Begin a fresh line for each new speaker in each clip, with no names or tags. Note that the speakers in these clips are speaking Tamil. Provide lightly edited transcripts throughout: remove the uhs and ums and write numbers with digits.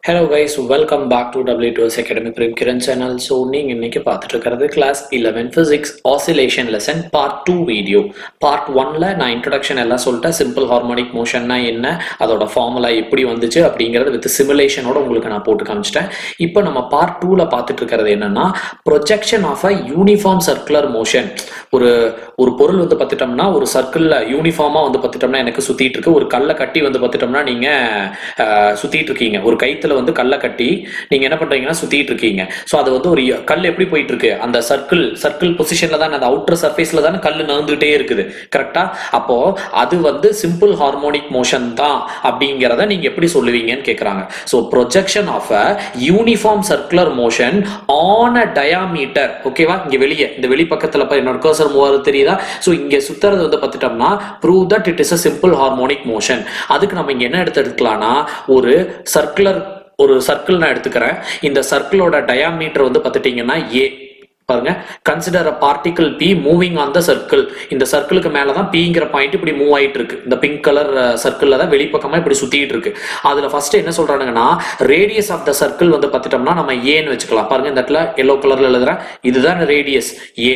Hello guys, welcome back to W2S Academic Prem Kiran channel. So நீங்க இன்னைக்கு பார்த்துட்டு இருக்கிறது class 11 physics oscillation lesson part 2 video. Part 1ல நான் introduction எல்லாம் சொல்லிட்டேன். simple harmonic motionனா என்ன, அதோட ஃபார்முலா எப்படி வந்துச்சு அப்படிங்கறது வித் சிமுலேஷனோட உங்களுக்கு நான் போட்டு காமிச்சிட்டேன். இப்போ நம்ம part 2ல பார்த்துட்டு இருக்கிறது என்னன்னா projection of a uniform circular motion. ஒரு பொருள் வந்து பார்த்துட்டோம்னா ஒரு சர்க்கிள்ல யூனிஃபார்மா வந்து பார்த்துட்டோம்னா எனக்கு சுத்திட்டு இருக்கு. ஒரு கல்லை கட்டி வந்து பார்த்துட்டோம்னா நீங்க சுத்திட்டு இருக்கீங்க. ஒரு கைத்துல வந்து கல்லை கட்டி நீங்க என்ன பண்றீங்கன்னா சுத்திட்டு இருக்கீங்க. சோ அது வந்து ஒரு கல் எப்படி போயிட்டு இருக்கு, அந்த சர்க்கிள் பொசிஷன்ல தான், அந்த அவுட்டர் சர்ஃபேஸ்ல தான் கல் நகர்ந்துட்டே இருக்குது. கரெக்டா? அப்போ அது வந்து சிம்பிள் ஹார்மோனிக் மோஷன் தான் அப்படிங்கறத நீங்க எப்படி சொல்லுவீங்கன்னு கேக்குறாங்க. So projection of a uniform circular motion on a diameter. ஓகேவா? இங்க வெளியே இந்த வெளி பக்கத்துல என்னோட கர்சர் மூவ் தெரியுதா? சோ இங்க சுத்துறது வந்து பார்த்துட்டோம்னா prove that it is a simple harmonic motion. அதுக்கு நம்ம இங்க என்ன எடுத்துக்கலாம்னா ஒரு சர்க்கிள் நான் எடுத்துக்கிறேன். இந்த சர்க்கிளோட டயாமீட்டர் வந்து பார்த்துட்டீங்கன்னா a. பாருங்க, consider a particle p moving on the circle. இந்த சர்க்கிளுக்கு மேலதான் pங்கிற பாயிண்ட் இப்படி மூவ் ஆயிட்டு இருக்கு. இந்த பிங்க் கலர் சர்க்கிள்ல தான் வெளிப்பக்கமா இப்படி சுத்திட்டு இருக்கு. அதுல ஃபர்ஸ்ட் என்ன சொல்றாங்கன்னா ரேடியஸ் ஆஃப் த சர்க்கிள் வந்து பார்த்துட்டோம்னா நம்ம ஏன்னு வச்சுக்கலாம். பாருங்க, இந்த இடத்துல எல்லோ கலர்ல எழுதுறேன், இதுதான் ரேடியஸ் ஏ.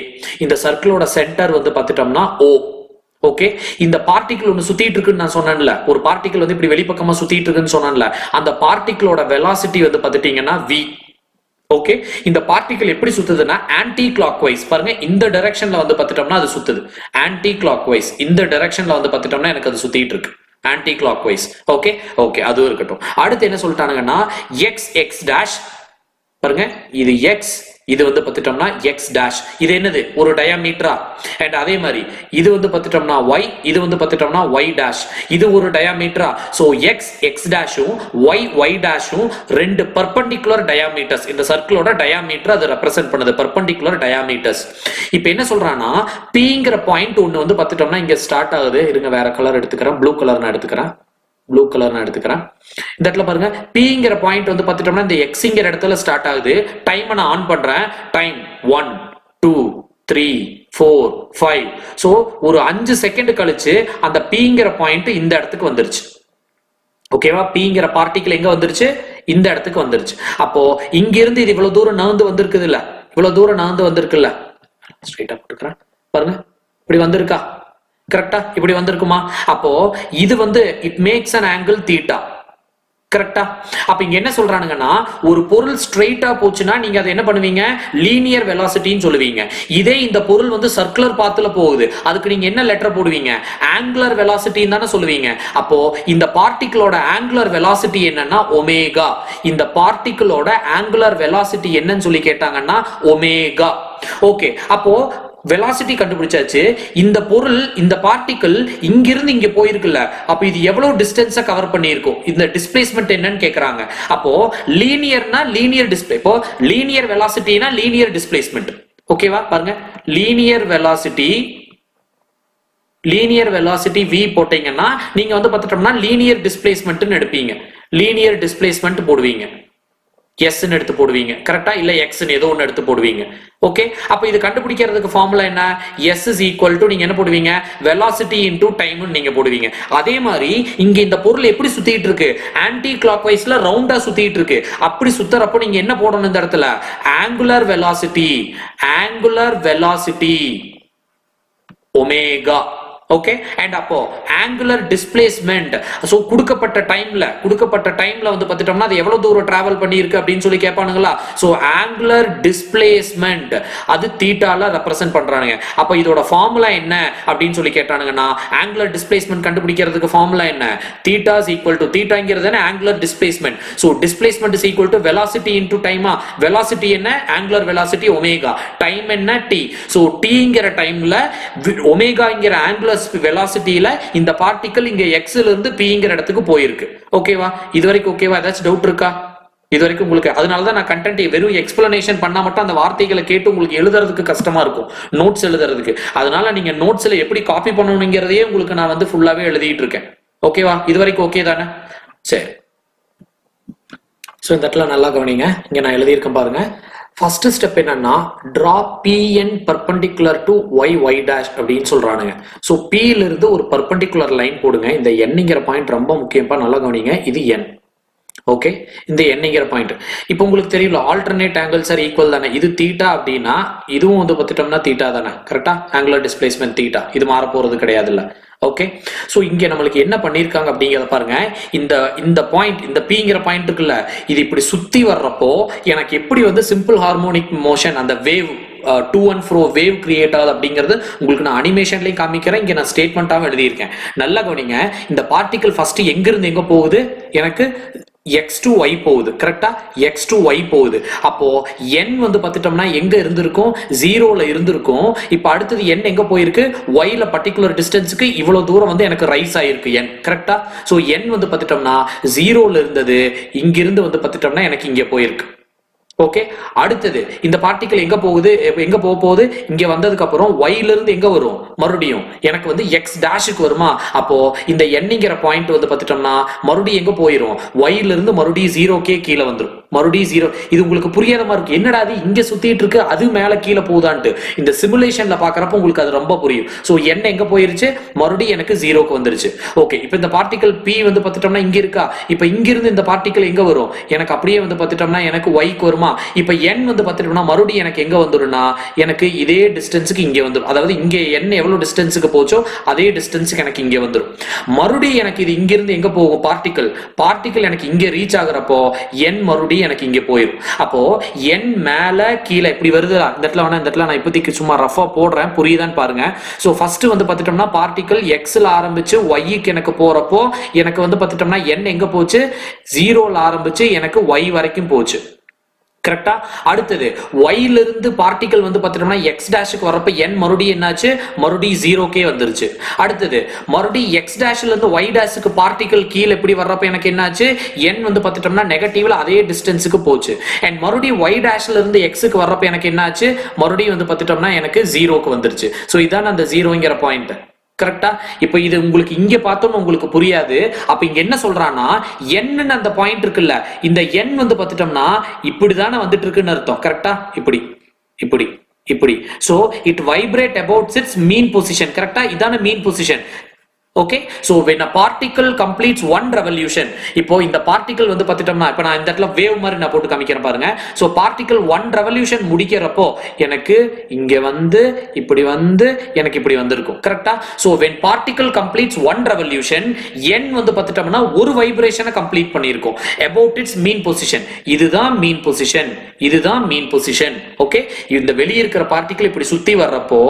இந்த சர்க்கிளோட சென்டர் வந்து பார்த்துட்டோம்னா ஓ. ஓகே, இந்த பார்ட்டிகிள் ஒன்னு சுத்திட்டு இருக்குன்னு நான் சொன்னேன்ல, ஒரு பார்ட்டிகிள் வந்து இப்படி வெளிப்பக்கமா சுத்திட்டு இருக்குன்னு சொன்னேன்ல, அந்த பார்ட்டிகிளோட வெலாசிட்டி வந்து பார்த்துட்டீங்கன்னா v. ஓகே, இந்த பார்ட்டிகிள் எப்படி சுத்துதுன்னா ஆன்டி கிளாக் வைஸ். பாருங்க, இந்த டைரக்ஷன்ல வந்து பார்த்துட்டோம்னா அது சுத்துது. ஆன்டி கிளாக் வைஸ் இந்த டைரக்ஷன்ல வந்து பார்த்துட்டோம்னா எனக்கு அது சுத்திட்டு இருக்கு anticlockwise. Okay okay, அதுவும் இருக்கட்டும். அடுத்து என்ன சொல்லிட்டானுங்கன்னா எக்ஸ் டேஷ். பாருங்க, இது எக்ஸ், இது வந்து பார்த்துட்டோம்னா எக்ஸ் டேஷ். இது என்னது? ஒரு டயாமீட்டரா. அண்ட் அதே மாதிரி இது வந்து பார்த்துட்டோம்னா ஒய், இது வந்து பார்த்துட்டோம்னா ஒய் டேஷ். இது ஒரு டயாமீட்டரா. சோ எக்ஸ் டேஷும் ஒய் டேஷும் ரெண்டு பர்பெண்டிகுலர் டயாமீட்டர்ஸ். இந்த சர்க்கிளோட டயாமீட்டர் அது ரெப்ரசென்ட் பண்ணுது, பர்பெண்டிகுலர் டயாமீட்டர்ஸ். இப்போ என்ன சொல்றான்னா பிங்கிற பாயிண்ட் ஒன்னு வந்து பார்த்துட்டோம்னா இங்க ஸ்டார்ட் ஆகுது. இருங்க, வேற கலர் எடுத்துக்கிறேன், ப்ளூ கலர் நான் எடுத்துக்கிறேன். இந்த இடத்துல பாருங்க, பிங்கிற பாயிண்ட் வந்து பார்த்துட்டோம்னா இந்த எக்ஸ்ங்கிற இடத்துல ஸ்டார்ட் ஆகுது. டைம் நான் ஆன் பண்றேன். டைம் 1 2 3 4 5. சோ ஒரு 5 செகண்ட் கழிச்சு அந்த பிங்கிற பாயிண்ட் இந்த இடத்துக்கு வந்துருச்சு. ஓகேவா? பிங்கிற பார்ட்டிகிள் எங்க வந்துருச்சு? இந்த இடத்துக்கு வந்துருச்சு. அப்போ இங்க இருந்து இது இவ்வளவு தூரம் நகர்ந்து வந்திருக்குது இல்ல, இவ்வளவு தூரம் நகர்ந்து வந்திருக்குல்ல. ஸ்ட்ரைட்டா போட்டுக்கிறேன். பாருங்க, இப்படி வந்திருக்கா? கரெக்டா? இப்படி வந்திருக்குமா? அப்போ இது வந்து it makes an angle theta. கரெக்டா? அப்ப இங்க என்ன சொல்றானுங்கன்னா ஒரு பொருள் ஸ்ட்ரெயிட்டா போச்சுன்னா நீங்க அதை என்ன பண்ணுவீங்க? லீனியர் வெலாசிட்டின்னு சொல்லுவீங்க. இதே இந்த பொருள் வந்து சர்க்குலர் பாத்துல போகுது, அதுக்கு நீங்க என்ன லெட்டர் போடுவீங்க? ஆங்குலர் வெலாசிட்டின்னு தானே சொல்லுவீங்க. அப்போ இந்த பார்ட்டிகிளோட ஆங்குலர் வெலாசிட்டி என்னன்னா ஒமேகா. இந்த பார்ட்டிகிளோட ஆங்குலர் வெலாசிட்டி என்னன்னு சொல்லி கேட்டாங்கன்னா ஒமேகா. ஓகே, அப்போ வெலாசிட்டி கண்டுபிடிச்சாச்சு. இந்த பொருள், இந்த பார்ட்டிகிள் இங்கிருந்து இங்க போயிருக்குல்ல, அப்ப இது எவ்வளவு டிஸ்டன்ஸை கவர் பண்ணியிருக்கும்? இந்த டிஸ்பிளேஸ்மெண்ட் என்னன்னு கேக்குறாங்க. அப்போ லீனியர்னா லீனியர் டிஸ்பிளே, இப்போ லீனியர் வெலாசிட்டினா லீனியர் டிஸ்பிளேஸ்மெண்ட். ஓகேவா? பாருங்க, லீனியர் வெலாசிட்டி v போட்டீங்கன்னா நீங்க வந்து பார்த்துட்டோம்னா லீனியர் டிஸ்பிளேஸ்மெண்ட்னு எடுப்பீங்க. லீனியர் டிஸ்பிளேஸ்மெண்ட் போடுவீங்க, S ன்னு எடுத்து போடுவீங்க. கரெக்டா? இல்ல X ன்னு ஏதோ ஒன்னு எடுத்து போடுவீங்க. ஓகே, அப்ப இது கண்டுபிடிக்கிறதுக்கு ஃபார்முலா என்ன? S is equal to நீங்க என்ன போடுவீங்க? velocity into time ன்னு நீங்க போடுவீங்க. அதே மாதிரி இங்க இந்த பொருள் எப்படி சுத்திட்டு இருக்கு? ஆன்டி கிளாக் வைஸ்ல ரவுண்டா சுத்திட்டு இருக்கு. அப்படி சுத்தறப்போ நீங்க என்ன போடணும் இந்த இடத்துல? angular velocity omega. Okay, and அப்போ ஆங்குலர் டிஸ்பிளேஸ்மெண்ட். சோ கொடுக்கப்பட்ட டைம்ல வந்து பார்த்துட்டோம்னா அது எவ்வளவு தூரம் டிராவல் பண்ணியிருக்கு அப்படின்னு சொல்லி கேட்பானுங்களா? சோ ஆங்குலர் டிஸ்பிளேஸ்மெண்ட் அது தீட்டால ரெப்ரசென்ட் பண்றானுங்க. அப்ப இதோட ஃபார்முலா என்ன அப்படின்னு சொல்லி கேட்டானுங்கன்னா ஆங்குலர் டிஸ்பிளேஸ்மெண்ட் கண்டுபிடிக்கிறதுக்கு ஃபார்முலா என்ன? தீட்டா இஸ் ஈக்குவல் டு, தீட்டாங்கிறது angular displacement. So displacement is equal to velocity into டைமா. வெலாசிட்டி என்ன? Angular velocity omega. டைம் என்ன? t. சோ tங்கிற டைம்ல ஒமேகாங்கிற ஆங்குலர் வெலாசிட்டியில இந்த பார்ட்டிகிள் இங்க x ல இருந்து pங்கிற இடத்துக்கு போயிருக்கு. ஓகேவா? இது வரைக்கும் ஓகேவா? ஏதாச்சும் டவுட் இருக்கா இது வரைக்கும் உங்களுக்கு? அதனாலதான் நான் கண்டென்ட் வெறும் எக்ஸ்பிளனேஷன் பண்ணா மட்டும் அந்த வார்த்தைகளை கேட்டு உங்களுக்கு எழுதுறதுக்கு கஷ்டமா இருக்கும், நோட்ஸ் எழுதுறதுக்கு. அதனால நீங்க நோட்ஸ்ல எப்படி காப்பி பண்ணணுங்கிறதையே உங்களுக்கு நான் வந்து ஃபுல்லாவே எழுதிட்டு இருக்கேன். ஓகேவா? இது வரைக்கும் ஓகே தானே? சரி. சோ இந்த இடத்துல நல்லா கவனிங்க. இங்க நான் எழுதியிருக்கேன் பாருங்க. ஃபர்ஸ்ட் ஸ்டெப் என்னன்னா draw pn perpendicular to y dash அப்படின்னு சொல்றானுங்க. சோ p ல இருந்து ஒரு பர்பெண்டிகுலர் லைன் போடுங்க. இந்த n ங்கிற பாயிண்ட் ரொம்ப முக்கியமா, நல்லா கவனிங்க. இது n. ஓகே, இந்த எண்ணிங்கிற பாயிண்ட். இப்போ உங்களுக்கு தெரியல ஆல்டர்னேட் ஆங்கிள்ஸ் ஆர் ஈக்குவல் தானே. இது தீட்டா அப்படின்னா இதுவும் வந்து பார்த்துட்டோம்னா தீட்டா தானே. கரெக்டா, ஆங்குலர் டிஸ்பிளேஸ்மெண்ட் தீட்டா, இது மாற போறது கிடையாது இல்ல. ஓகே, ஸோ இங்க நம்மளுக்கு என்ன பண்ணியிருக்காங்க அப்படிங்கிறத பாருங்க. இந்த இந்த பாயிண்ட், இந்த பிங்கிற பாயிண்ட் இருக்குல்ல, இது இப்படி சுத்தி வர்றப்போ எனக்கு எப்படி வந்து சிம்பிள் ஹார்மோனிக் மோஷன், அந்த wave to and fro wave create ஆகுது அப்படிங்கிறது உங்களுக்கு நான் அனிமேஷன்லையும் காமிக்கிறேன், இங்க நான் ஸ்டேட்மெண்ட்டாகவும் எழுதியிருக்கேன். நல்லா கவனிங்க. இந்த பார்ட்டிகல் ஃபர்ஸ்ட் எங்கிருந்து எங்க போகுது, எனக்கு x to y போகுது. கரெக்டா, x to y போகுது. அப்போ n வந்து பார்த்துட்டோம்னா எங்க இருந்திருக்கும், ஜீரோல இருந்திருக்கும். இப்போ அடுத்தது n எங்க போயிருக்கு, y ல பர்டிகுலர் டிஸ்டன்ஸுக்கு இவ்வளவு தூரம் வந்து எனக்கு ரைஸ் ஆயிருக்கு n. கரெக்டா, ஸோ n வந்து பார்த்துட்டோம்னா ஜீரோல இருந்தது, இங்கிருந்து வந்து பார்த்துட்டோம்னா எனக்கு இங்க போயிருக்கு. ஓகே, அடுத்தது இந்த பார்ட்டிகல் எங்க போகுது, எங்க போக போகுது, இங்க வந்ததுக்கு அப்புறம் y ல இருந்து எங்க வரும், மறுபடியும் எனக்கு வந்து x டேஷுக்கு வருமா. அப்போ இந்த எண்ணிங்கிற பாயிண்ட் வந்து பார்த்துட்டோம்னா மறுபடியும் எங்க போயிரும், y ல இருந்து மறுபடியும் ஜீரோக்கே கீழே வந்துடும், மறுபடியும் ஜீரோ. இது உங்களுக்கு புரியாத மாதிரி இருக்கு, என்னடா அது இங்க சுத்திட்டு இருக்கு அது மேல கீழே போகுதான்ட்டு. இந்த சிமுலேஷன்ல பாக்குறப்ப உங்களுக்கு அது ரொம்ப புரியும். சோ n எங்க போயிருச்சு, மறுபடியும் எனக்கு ஜீரோக்கு வந்துருச்சு. ஓகே, இப்போ இந்த பார்ட்டிகல் p வந்து பார்த்துட்டோம்னா இங்க இருக்கா. இப்போ இங்க இருந்து இந்த பார்ட்டிகல் எங்க வரும், எனக்கு அப்படியே வந்து பார்த்துட்டோம்னா எனக்கு y க்கு வருமா. இப்ப n வந்து பார்த்துட்டோம்னா மறுபடியும் எனக்கு எங்க வந்துரும்னா எனக்கு இதே டிஸ்டன்ஸுக்கு இங்க வந்துடும். அதாவது இங்க n எவ்வளவு டிஸ்டன்ஸுக்கு போச்சோ அதே டிஸ்டன்ஸுக்கு எனக்கு இங்க வந்துடும். மறுபடியும் எனக்கு இது இங்க இருந்து எங்க போகும், பார்ட்டிகல் எனக்கு இங்க ரீச் ஆகுறப்போ n மறுபடியும் எனக்கு இங்க போயிடும். அப்போ n மேல கீழே இப்படி வருது. இந்த இடத்துல வேணா, இந்த இடத்துல நான் இப்போதைக்கு சும்மா ரஃபா போடுறேன், புரியுதான்னு பாருங்க. சோ ஃபர்ஸ்ட் வந்து பார்த்துட்டோம்னா பார்ட்டிகல் x ல ஆரம்பிச்சு y க்கு எனக்கு போறப்போ எனக்கு வந்து பார்த்துட்டோம்னா n எங்க போச்சு, ஜீரோல ஆரம்பிச்சு எனக்கு y வரைக்கும் போச்சு. கரெக்டா, அடுத்தது y ல இருந்து பார்ட்டிகல் வந்து பார்த்துட்டோம்னா x டேஷுக்கு வரப்ப n மறுபடியும் என்னாச்சு, மறுபடியும் ஜீரோக்கே வந்துருச்சு. அடுத்தது மறுபடியும் x டேஷ்ல இருந்து y டேஷுக்கு பார்ட்டிகல் கீழே எப்படி வர்றப்ப எனக்கு என்னாச்சு, n வந்து பார்த்துட்டோம்னா நெகட்டிவ்ல அதே டிஸ்டன்ஸுக்கு போச்சு. அண்ட் மறுபடியும் y டேஷ்ல இருந்து x க்கு வர்றப்ப எனக்கு என்னாச்சு, மறுபடியும் வந்து பார்த்துட்டோம்னா எனக்கு ஜீரோக்கு வந்துருச்சு. ஸோ இதான் அந்த ஜீரோங்கிற பாயிண்ட். கரெக்டா, இப்போ இது உங்களுக்கு இங்க பார்த்தோம்னு உங்களுக்கு புரியாது. அப்ப இங்க என்ன சொல்றான்னா n அந்த பாயிண்ட் இருக்குல்ல, இந்த n வந்து பார்த்துட்டோம்னா இப்படிதானே வந்துட்டு இருக்குன்னு அர்த்தம். கரெக்டா, இப்படி இப்படி இப்படி. So it vibrate about it's mean position. கரெக்டா, இதான மீன் position. Okay, so when a particle completes one revolution, இப்போ இந்த பார்ட்டிகல் வந்து பார்த்துட்டோம்னா இப்போ நான் இந்த இடத்துல வேவ் மாதிரி நான் போட்டு காமிக்கிறேன் பாருங்க. சோ பார்ட்டிகல் ஒன் ரெவல்யூஷன் முடிக்கிறப்போ எனக்கு இங்க வந்து இப்படி வந்து எனக்கு இப்படி வந்திருக்கும். கரெக்டா, so when particle completes one revolution, n வந்து பார்த்துட்டோம்னா ஒரு வைப்ரேஷனை complete பண்ணியிருக்கும் about its mean position. இதுதான் மீன் பொசிஷன், இதுதான் மீன் பொசிஷன். ஓகே, இந்த வெளியே இருக்கிற பார்ட்டிகல் இப்படி சுத்தி வர்றப்போ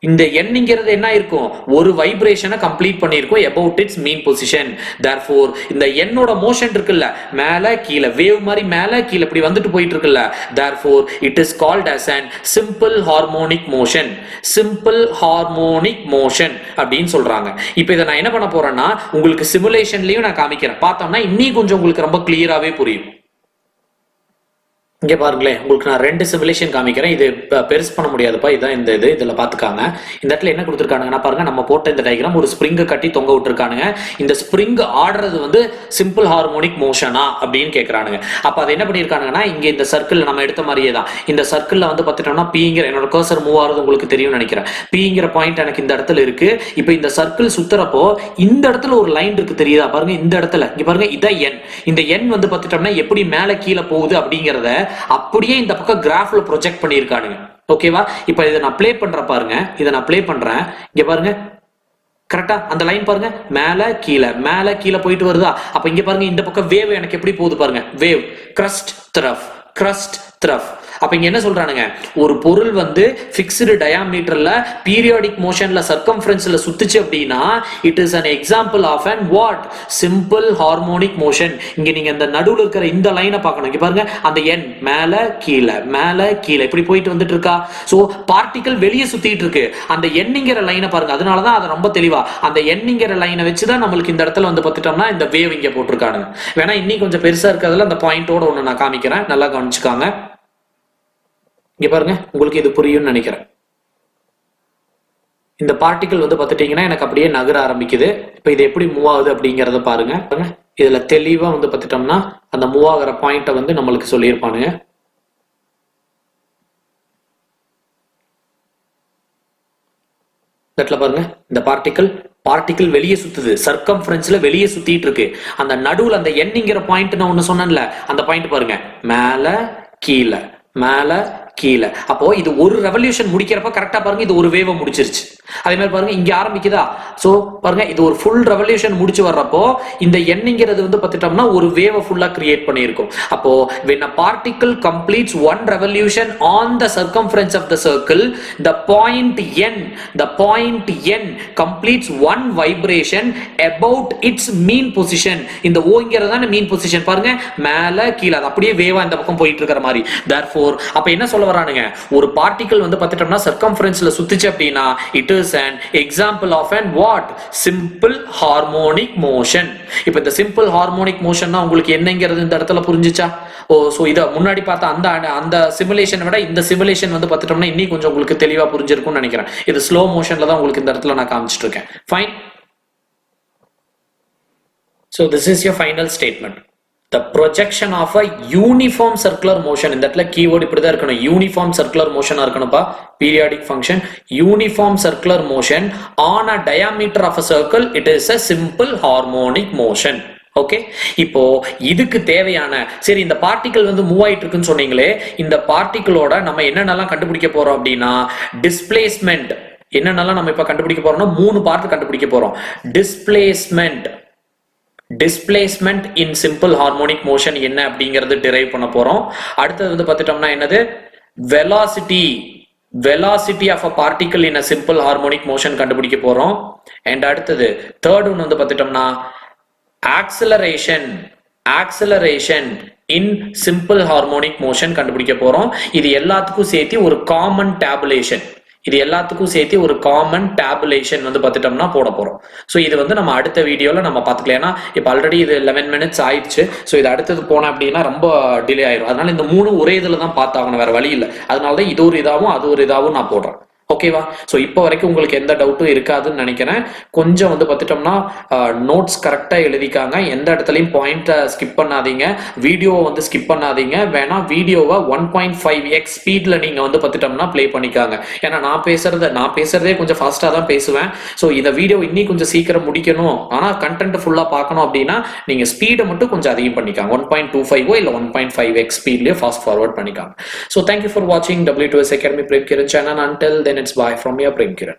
இந்த எண்ணிங்கிறது என்ன இருக்கும், ஒரு வைப்ரேஷனை complete பண்ணியிருக்கும் about its mean position. therefore இந்த எண்ணோட மோஷன் இருக்குல்ல, மேல கீழே வேவ் மாதிரி மேல கீழே இப்படி வந்துட்டு போயிட்டு இருக்குல்ல, therefore it is called as an simple harmonic motion. simple harmonic motion அப்படின்னு சொல்றாங்க. இப்போ இதை நான் என்ன பண்ண போறேன்னா உங்களுக்கு சிமுலேஷன்லயும் நான் காமிக்கிறேன், பார்த்தோம்னா இன்னும் கொஞ்சம் உங்களுக்கு ரொம்ப கிளியராகவே புரியும். இங்க பாருங்களேன், உங்களுக்கு நான் ரெண்டு சிமுலேஷன் காமிக்கிறேன். இது பெருசு பண்ண முடியாதுப்பா, இதான் இந்த இதுல பாத்துக்காங்க. இந்த இடத்துல என்ன கொடுத்துருக்கானுங்கன்னா பாருங்க, நம்ம போட்ட இந்த டயக்ராம் ஒரு ஸ்ப்ரிங்கை கட்டி தொங்க விட்டுருக்கானுங்க. இந்த ஸ்ப்ரிங் ஆடுறது வந்து சிம்பிள் ஹார்மோனிக் மோஷனா அப்படின்னு கேட்கறானுங்க. அப்ப அதை என்ன பண்ணிருக்கானுங்கன்னா இங்க இந்த சர்க்கிள் நம்ம எடுத்த மாதிரியே தான் இந்த சர்க்கிள்ல வந்து பார்த்துட்டோம்னா பிங்கிற என்னோட கர்சர் மூவ் ஆகுறது உங்களுக்கு தெரியும்னு நினைக்கிறேன். பிங்கிற பாயிண்ட் எனக்கு இந்த இடத்துல இருக்கு. இப்போ இந்த சர்க்கிள் சுத்துறப்போ இந்த இடத்துல ஒரு லைன் இருக்கு தெரியுதா பாருங்க, இந்த இடத்துல இங்க பாருங்க, இதான் என். இந்த எண் வந்து பார்த்துட்டோம்னா எப்படி மேல கீழே போகுது அப்படிங்கறத அப்படியே இந்த பக்கம் கிராஃப்ல ப்ரொஜெக்ட் பண்ணிருக்கானுங்க. ஓகேவா, இப்போ இதை நான் ப்ளே பண்ற பாருங்க, இதை நான் ப்ளே பண்றேன். இங்க பாருங்க, கரெக்டா அந்த லைன் பாருங்க, மேல கீழே போயிட்டு வருதா. அப்ப இங்க பாருங்க, இந்த பக்கம் வேவ் எனக்கு எப்படி போகுது பாருங்க, வேவ் கிரஸ்ட் த்ரஃப். அப்ப இங்க என்ன சொல்றானுங்க, ஒரு பொருள் வந்து ஃபிக்ஸ்டு டயாமீட்டர்ல பீரியாடிக் மோஷன்ல சர்க்கம்ஃபரன்ஸ்ல சுத்துச்சு அப்படின்னா it is an example of an what simple harmonic motion. இங்க நீங்க இந்த நடுவுல இருக்கிற இந்த லைனை பார்க்கணும். இங்க பாருங்க, அந்த எண் மேல கீழே இப்படி போயிட்டு வந்துட்டு இருக்கா. சோ பார்ட்டிகல் வெளியே சுத்திட்டு இருக்கு, அந்த எண்ணிங்கிற லைனை பாருங்க. அதனாலதான் அதை ரொம்ப தெளிவா அந்த எண்ணிங்கிற லைனை வச்சுதான் நம்மளுக்கு இந்த இடத்துல வந்து பார்த்துட்டோம்னா இந்த வேவ் இங்க போட்டிருக்கானுங்க. வேணா இன்னும் கொஞ்சம் பெருசா இருக்கிறதுல அந்த பாயிண்டோட ஒண்ணு நான் காமிக்கிறேன், நல்லா கவனிச்சுக்காங்க. இங்க பாருங்க, உங்களுக்கு இது புரியும்னு நினைக்கிறேன். இந்த பார்ட்டிகல் வந்து பார்த்துட்டீங்கன்னா எனக்கு அப்படியே நகர ஆரம்பிக்குது. இப்போ இது எப்படி மூவ் ஆகுது அப்படிங்கறத பாருங்க. இதுல தெளிவா வந்து பார்த்துட்டோம்னா அந்த மூவ் ஆகிற பாயிண்ட்டை வந்து நம்மளுக்கு சொல்லியிருப்பானுங்க. இடத்துல பாருங்க இந்த பார்ட்டிகிள் வெளியே சுத்துது, சர்க்கம்ஃபரன்ஸ்ல வெளியே சுத்திட்டு இருக்கு. அந்த நடுவுல அந்த எண்ணிங்கிற பாயிண்ட் நான் ஒண்ணு சொன்னேன்ல, அந்த பாயிண்ட் பாருங்க, மேல கீழே மேல கீழே. அப்போ இது ஒரு ரெவல்யூஷன் முடிக்கிறப்ப கரெக்டா பாருங்க இது ஒரு வேவ முடிச்சிருச்சு. அதே மாதிரி பாருங்க இங்க ஆரம்பிக்குதா, சோ பாருங்க இது ஒரு ஃபுல் ரெவல்யூஷன் முடிச்சு வர்றப்போ இந்த எண்ணிங்கிறது வந்து பார்த்துட்டோம்னா ஒரு வேவ ஃபுல்லா கிரியேட் பண்ணியிருக்கும். அப்போ when a particle completes one revolution on the circumference of the circle, the point n completes one vibration about its mean position. இந்த ஓங்கிறது தான் மீன் பொசிஷன் பாருங்க, மேல கீழே அது அப்படியே வேவா இந்த பக்கம் போயிட்டு இருக்கிற மாதிரி. therefore அப்ப என்ன சொல்ல வரானுங்க, ஒரு பார்ட்டிகிள் வந்து பார்த்துட்டோம்னா சர்க்கம்ஃபரன்ஸ்ல சுத்திச்சு அப்படின்னா it is an example of an what simple harmonic motion. இப்போ இந்த simple harmonic motionனா உங்களுக்கு என்னங்கிறது இந்த இடத்துல புரிஞ்சுச்சா? சோ இத முன்னாடி பார்த்த அந்த சிமுலேஷனை விட இந்த சிமுலேஷன் வந்து பார்த்துட்டோம்னா இன்னும் கொஞ்சம் உங்களுக்கு தெளிவா புரிஞ்சிருக்கும்னு நினைக்கிறேன். இது ஸ்லோ மோஷன்ல தான் உங்களுக்கு இந்த இடத்துல நான் காமிச்சிட்டு இருக்கேன். Fine. So this is your final statement. The projection of a uniform circular motion. இந்த இடத்துல keyword இப்படி தான் இருக்கணும், uniform circular motion இருக்கணும்பா. Periodic function uniform circular motion on a diameter of a circle, it is a simple harmonic motion. Okay, இப்போ இதுக்கு தேவையான சரி இந்த பார்ட்டிகிள் வந்து மூவ் ஆயிட்டு இருக்குன்னு சொன்னீங்களே, இந்த பார்ட்டிகிளோட நம்ம என்னென்னலாம் கண்டுபிடிக்க போறோம் அப்படின்னா டிஸ்பிளேஸ்மெண்ட். என்னென்னலாம் நம்ம இப்ப கண்டுபிடிக்க போறோம்னா 3 பார்ட் கண்டுபிடிக்க போறோம். டிஸ்பிளேஸ்மெண்ட் இன் சிம்பிள் ஹார்மோனிக் மோஷன் என்ன அப்படிங்கறது டிரைவ் பண்ண போறோம். அடுத்தது வந்து பார்த்துட்டோம்னா என்னது, velocity of a particle in a simple harmonic motion கண்டுபிடிக்க போறோம். அண்ட் அடுத்தது தேர்ட் ஒன் வந்து பார்த்துட்டோம்னா acceleration in simple harmonic motion கண்டுபிடிக்க போறோம். இது எல்லாத்துக்கும் சேர்த்து ஒரு காமன் டேபுலேஷன் வந்து பார்த்துட்டோம்னா போட போறோம். ஸோ இது வந்து நம்ம அடுத்த வீடியோல நம்ம பார்த்துக்கலாம். ஏன்னா இப்போ ஆல்ரெடி இது 11 minutes ஆயிடுச்சு. ஸோ இது அடுத்தது போனோம் அப்படின்னா ரொம்ப டிலே ஆயிரும். அதனால இந்த 3 ஒரே இதில் தான் பார்த்தாகணும், வேற வழி இல்லை. அதனால தான் இது ஒரு இதாகவும் அது ஒரு இதாகவும் நான் போடுறேன். ஓகேவா? ஸோ இப்போ வரைக்கும் உங்களுக்கு எந்த டவுட்டும் இருக்காதுன்னு நினைக்கிறேன். கொஞ்சம் வந்து பார்த்துட்டோம்னா நோட்ஸ் கரெக்டாக எழுதிக்காங்க, எந்த இடத்துலையும் பாயிண்ட்டை ஸ்கிப் பண்ணாதீங்க, வீடியோவை வந்து ஸ்கிப் பண்ணாதீங்க. வேணா வீடியோவை 1.5x ஸ்பீடில் நீங்கள் வந்து பார்த்துட்டோம்னா ப்ளே பண்ணிக்காங்க. ஏன்னா நான் பேசுறதே கொஞ்சம் ஃபாஸ்ட்டாக தான் பேசுவேன். ஸோ இந்த வீடியோ இன்னும் கொஞ்சம் சீக்கிரம் முடிக்கணும், ஆனால் கண்டென்ட் ஃபுல்லாக பார்க்கணும் அப்படின்னா நீங்கள் ஸ்பீடை மட்டும் கொஞ்சம் அதிகம் பண்ணிக்காங்க. 1.25 இல்லை 1.5x ஸ்பீட்லேயே ஃபாஸ்ட் ஃபார்வர்ட் பண்ணிக்காங்க. ஸோ தேங்க்யூ ஃபார் வாட்சிங் W2S Academy Prem Kiran channel. Until then, it's bye from your Prem Kiran.